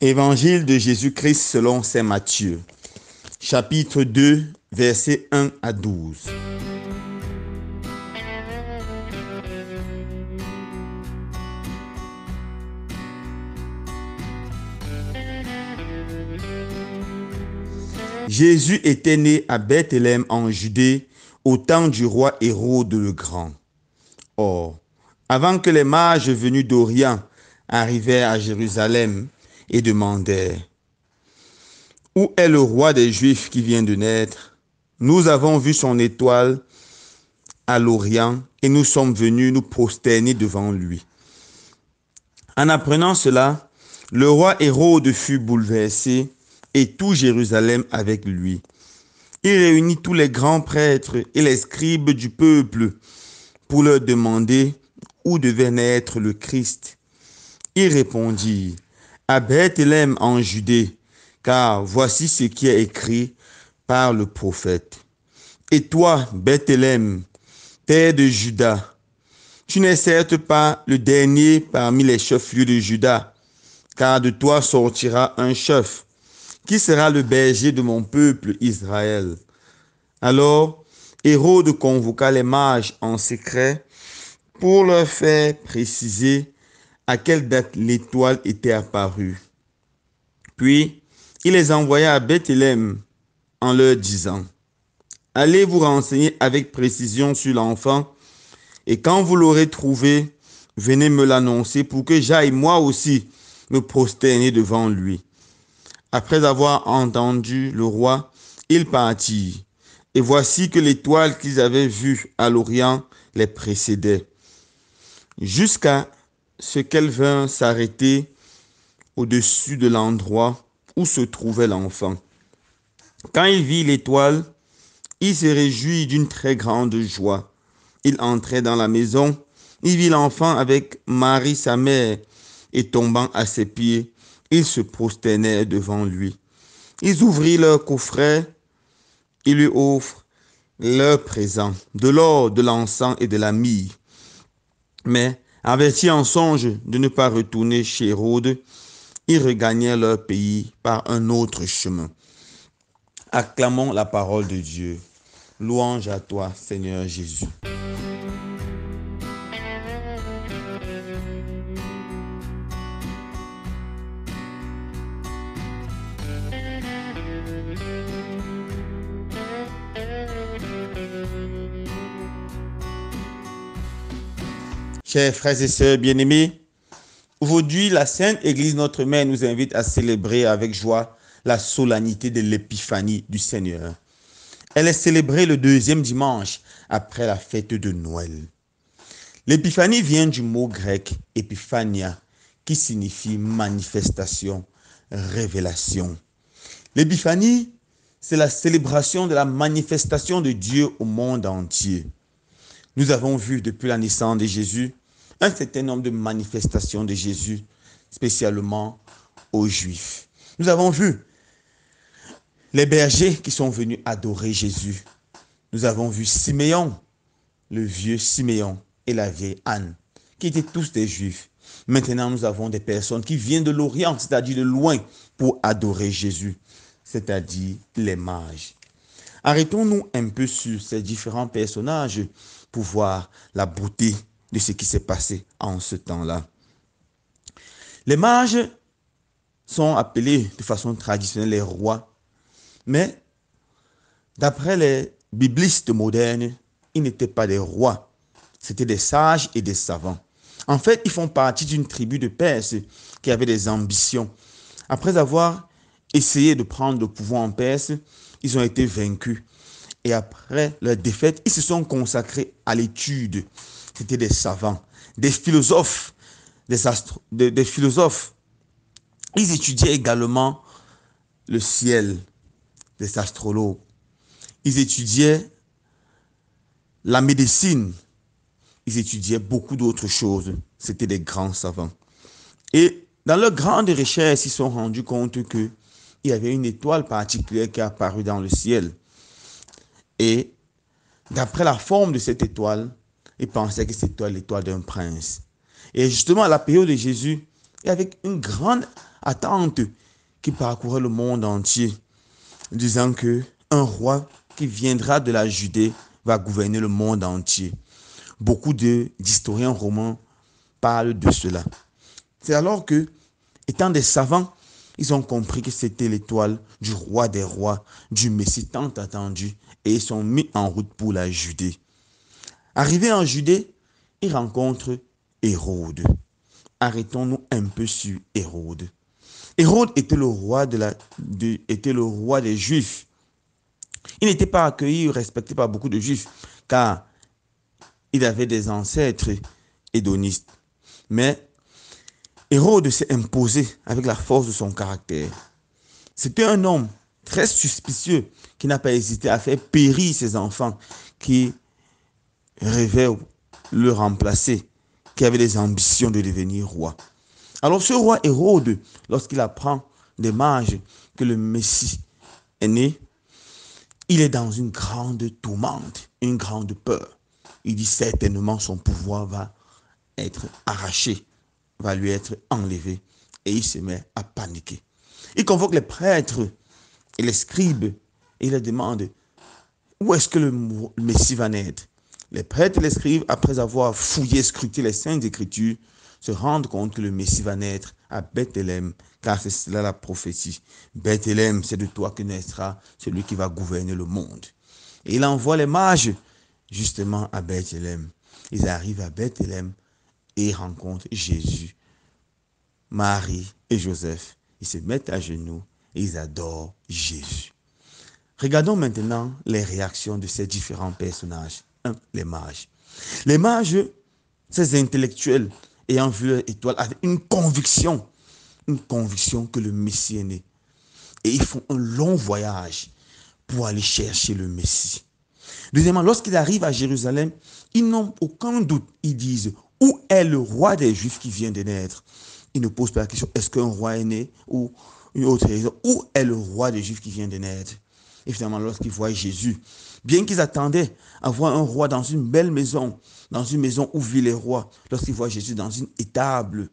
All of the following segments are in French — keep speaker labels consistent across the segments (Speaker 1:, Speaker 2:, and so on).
Speaker 1: Évangile de Jésus-Christ selon saint Matthieu, chapitre 2, versets 1 à 12. Jésus était né à Bethléem en Judée au temps du roi Hérode le Grand. Or, avant que les mages venus d'Orient arrivèrent à Jérusalem et demandèrent « Où est le roi des Juifs qui vient de naître? Nous avons vu son étoile à l'Orient et nous sommes venus nous prosterner devant lui. » En apprenant cela, le roi Hérode fut bouleversé et tout Jérusalem avec lui. Il réunit tous les grands prêtres et les scribes du peuple pour leur demander où devait naître le Christ. Ils répondirent « À Bethléem en Judée, car voici ce qui est écrit par le prophète. Et toi, Bethléem, terre de Juda, tu n'es certes pas le dernier parmi les chefs-lieux de Juda, car de toi sortira un chef, qui sera le berger de mon peuple Israël. » Alors, Hérode convoqua les mages en secret pour leur faire préciser à quelle date l'étoile était apparue. Puis, il les envoya à Bethléem en leur disant « Allez vous renseigner avec précision sur l'enfant, et quand vous l'aurez trouvé, venez me l'annoncer pour que j'aille moi aussi me prosterner devant lui. » Après avoir entendu le roi, ils partirent. Et voici que l'étoile qu'ils avaient vue à l'Orient les précédait, jusqu'à ce qu'elle vint s'arrêter au-dessus de l'endroit où se trouvait l'enfant. Quand il vit l'étoile, il se réjouit d'une très grande joie. Il entrait dans la maison, il vit l'enfant avec Marie sa mère, et tombant à ses pieds, ils se prosternèrent devant lui. Ils ouvrirent leur coffret, ils lui offrent leurs présents, de l'or, de l'encens et de la myrrhe. Mais, avertis en songe de ne pas retourner chez Hérode, ils regagnèrent leur pays par un autre chemin. Acclamons la parole de Dieu. Louange à toi, Seigneur Jésus. Chers frères et sœurs bien-aimés, aujourd'hui, la Sainte Église, notre Mère, nous invite à célébrer avec joie la solennité de l'Épiphanie du Seigneur. Elle est célébrée le deuxième dimanche après la fête de Noël. L'épiphanie vient du mot grec « epiphania » qui signifie manifestation, révélation. L'épiphanie, c'est la célébration de la manifestation de Dieu au monde entier. Nous avons vu depuis la naissance de Jésus un certain nombre de manifestations de Jésus, spécialement aux Juifs. Nous avons vu les bergers qui sont venus adorer Jésus. Nous avons vu Siméon, le vieux Siméon et la vieille Anne, qui étaient tous des Juifs. Maintenant, nous avons des personnes qui viennent de l'Orient, c'est-à-dire de loin, pour adorer Jésus, c'est-à-dire les mages. Arrêtons-nous un peu sur ces différents personnages pour voir la beauté de ce qui s'est passé en ce temps-là. Les mages sont appelés de façon traditionnelle les rois, mais d'après les biblistes modernes, ils n'étaient pas des rois, c'était des sages et des savants. En fait, ils font partie d'une tribu de Perse qui avait des ambitions. Après avoir essayé de prendre le pouvoir en Perse, ils ont été vaincus. Et après leur défaite, ils se sont consacrés à l'étude. C'était des savants, des philosophes, des philosophes. Ils étudiaient également le ciel, des astrologues. Ils étudiaient la médecine. Ils étudiaient beaucoup d'autres choses. C'était des grands savants. Et dans leur grande recherche, ils se sont rendus compte qu'il y avait une étoile particulière qui est apparue dans le ciel. Et d'après la forme de cette étoile, ils pensaient que c'était l'étoile d'un prince. Et justement, à la période de Jésus, il y avait une grande attentes qui parcouraient le monde entier, disant que un roi qui viendra de la Judée va gouverner le monde entier. Beaucoup d'historiens romains parlent de cela. C'est alors que, étant des savants, ils ont compris que c'était l'étoile du roi des rois, du Messie tant attendu, et ils sont mis en route pour la Judée. Arrivés en Judée, ils rencontrent Hérode. Arrêtons-nous un peu sur Hérode. Hérode était le roi, était le roi des Juifs. Il n'était pas accueilli ou respecté par beaucoup de Juifs, car il avait des ancêtres hédonistes. Mais Hérode s'est imposé avec la force de son caractère. C'était un homme très suspicieux qui n'a pas hésité à faire périr ses enfants qui rêvaient le remplacer, qui avaient des ambitions de devenir roi. Alors ce roi Hérode, lorsqu'il apprend des mages que le Messie est né, il est dans une grande tourmente, une grande peur. Il dit certainement son pouvoir va être arraché, va lui être enlevé. Et il se met à paniquer. Il convoque les prêtres et les scribes et il leur demande où est-ce que le Messie va naître. Les prêtres et les scribes, après avoir fouillé, scruté les saintes écritures, se rendent compte que le Messie va naître à Bethléem, car c'est cela la prophétie. Bethléem, c'est de toi que naîtra celui qui va gouverner le monde. Et il envoie les mages justement à Bethléem. Ils arrivent à Bethléem et rencontrent Jésus, Marie et Joseph. Ils se mettent à genoux et ils adorent Jésus. Regardons maintenant les réactions de ces différents personnages. 1. Les mages. Les mages, ces intellectuels, ayant vu leur étoile, avaient une conviction que le Messie est né. Et ils font un long voyage pour aller chercher le Messie. Deuxièmement, lorsqu'ils arrivent à Jérusalem, ils n'ont aucun doute. Ils disent, où est le roi des Juifs qui vient de naître? Ils ne posent pas la question, est-ce qu'un roi est né? Ou une autre raison, où est le roi des Juifs qui vient de naître? Et finalement, lorsqu'ils voient Jésus, bien qu'ils attendaient à voir un roi dans une belle maison, dans une maison où vivent les rois, lorsqu'ils voient Jésus dans une étable,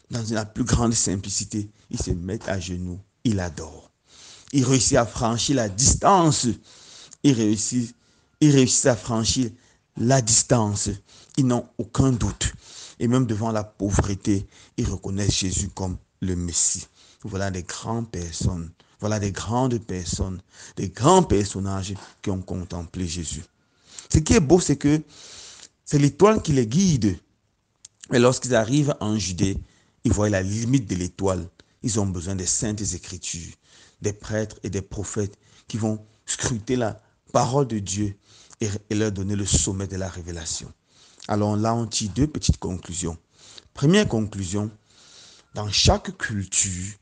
Speaker 1: dans la plus grande simplicité, ils se mettent à genoux, ils adorent. Ils réussissent à franchir la distance. Ils réussissent à franchir la distance. Ils n'ont aucun doute. Et même devant la pauvreté, ils reconnaissent Jésus comme le Messie. Voilà des grandes personnes. Voilà des grandes personnes, des grands personnages qui ont contemplé Jésus. Ce qui est beau, c'est que c'est l'étoile qui les guide. Mais lorsqu'ils arrivent en Judée, ils voient la limite de l'étoile. Ils ont besoin des saintes écritures, des prêtres et des prophètes qui vont scruter la parole de Dieu et leur donner le sommet de la révélation. Alors là, on tire deux petites conclusions. Première conclusion, dans chaque culture,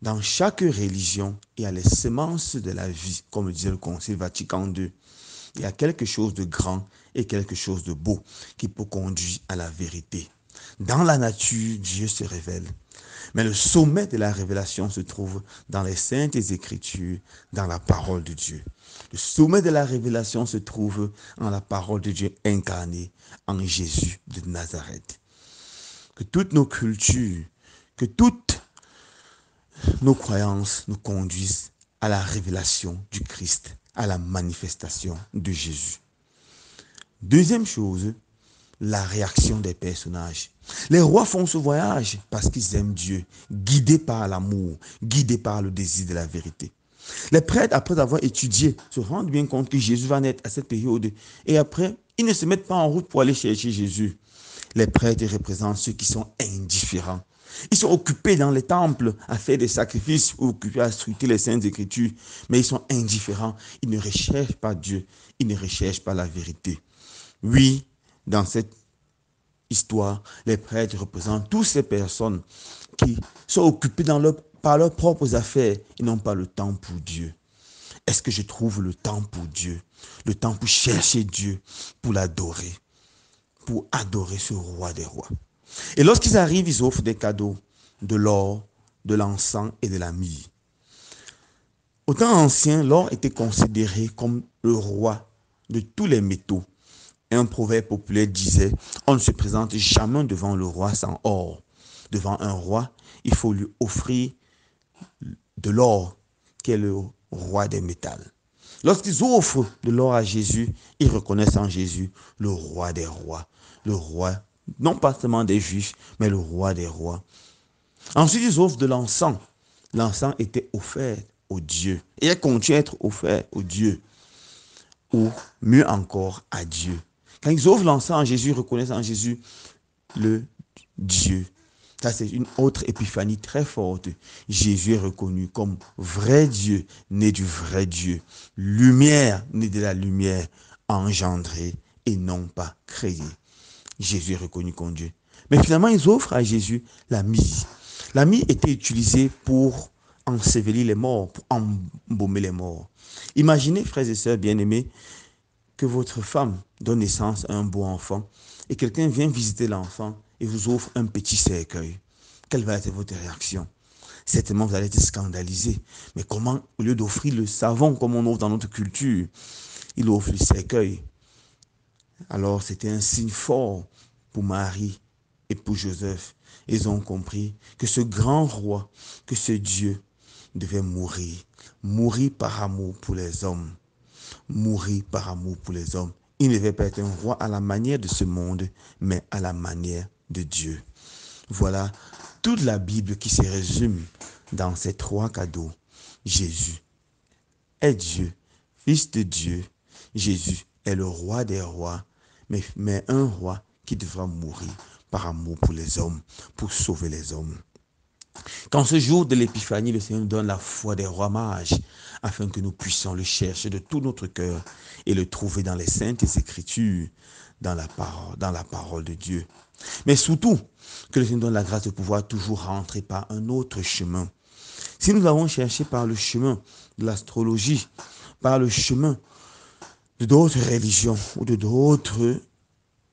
Speaker 1: dans chaque religion, il y a les semences de la vie, comme le disait le Concile Vatican II. Il y a quelque chose de grand et quelque chose de beau qui peut conduire à la vérité. Dans la nature, Dieu se révèle. Mais le sommet de la révélation se trouve dans les saintes écritures, dans la parole de Dieu. Le sommet de la révélation se trouve en la parole de Dieu incarnée, en Jésus de Nazareth. Que toutes nos cultures, que toutes nos croyances nous conduisent à la révélation du Christ, à la manifestation de Jésus. Deuxième chose, la réaction des personnages. Les rois font ce voyage parce qu'ils aiment Dieu, guidés par l'amour, guidés par le désir de la vérité. Les prêtres, après avoir étudié, se rendent bien compte que Jésus va naître à cette période. Et après, ils ne se mettent pas en route pour aller chercher Jésus. Les prêtres représentent ceux qui sont indifférents. Ils sont occupés dans les temples à faire des sacrifices ou occupés à scruter les saintes écritures, mais ils sont indifférents. Ils ne recherchent pas Dieu, ils ne recherchent pas la vérité. Oui, dans cette histoire, les prêtres représentent toutes ces personnes qui sont occupées par leurs propres affaires. Ils n'ont pas le temps pour Dieu. Est-ce que je trouve le temps pour Dieu? Le temps pour chercher Dieu, pour l'adorer, pour adorer ce roi des rois. Et lorsqu'ils arrivent, ils offrent des cadeaux, de l'or, de l'encens et de la myrrhe. Au temps ancien, l'or était considéré comme le roi de tous les métaux. Et un proverbe populaire disait, on ne se présente jamais devant le roi sans or. Devant un roi, il faut lui offrir de l'or, qui est le roi des métals. Lorsqu'ils offrent de l'or à Jésus, ils reconnaissent en Jésus le roi des rois, le roi, non pas seulement des Juifs, mais le roi des rois. Ensuite, ils offrent de l'encens. L'encens était offert au Dieu et elle continue à être offert au Dieu, ou mieux encore à Dieu. Quand ils offrent l'encens à Jésus, ils reconnaissent en Jésus le Dieu. Ça, c'est une autre épiphanie très forte. Jésus est reconnu comme vrai Dieu, né du vrai Dieu. Lumière, né de la lumière, engendré et non pas créé. Jésus est reconnu comme Dieu. Mais finalement, ils offrent à Jésus la myrrhe. La myrrhe était utilisée pour ensevelir les morts, pour embaumer les morts. Imaginez, frères et sœurs bien-aimés, que votre femme donne naissance à un beau enfant et quelqu'un vient visiter l'enfant et vous offre un petit cercueil. Quelle va être votre réaction? Certainement, vous allez être scandalisé. Mais comment, au lieu d'offrir le savon comme on offre dans notre culture, il offre le cercueil? Alors, c'était un signe fort pour Marie et pour Joseph. Ils ont compris que ce grand roi, que ce Dieu devait mourir. Mourir par amour pour les hommes. Mourir par amour pour les hommes. Il ne devait pas être un roi à la manière de ce monde, mais à la manière de Dieu. Voilà toute la Bible qui se résume dans ces trois cadeaux. Jésus est Dieu, Fils de Dieu. Jésus est le roi des rois, mais un roi qui devra mourir par amour pour les hommes, pour sauver les hommes. Qu'en ce jour de l'épiphanie, le Seigneur nous donne la foi des rois mages, afin que nous puissions le chercher de tout notre cœur et le trouver dans les saintes écritures, dans la parole de Dieu. Mais surtout, que le Seigneur nous donne la grâce de pouvoir toujours rentrer par un autre chemin. Si nous avons cherché par le chemin de l'astrologie, par le chemin de d'autres religions ou de d'autres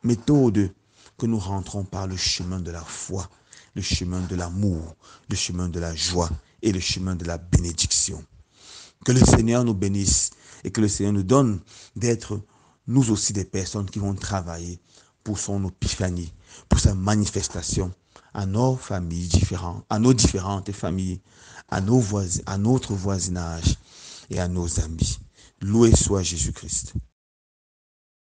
Speaker 1: méthodes, que nous rentrons par le chemin de la foi, le chemin de l'amour, le chemin de la joie et le chemin de la bénédiction. Que le Seigneur nous bénisse et que le Seigneur nous donne d'être nous aussi des personnes qui vont travailler pour son épiphanie, pour sa manifestation à nos familles différentes, à nos différentes familles, à notre voisinage et à nos amis. Loué soit Jésus-Christ.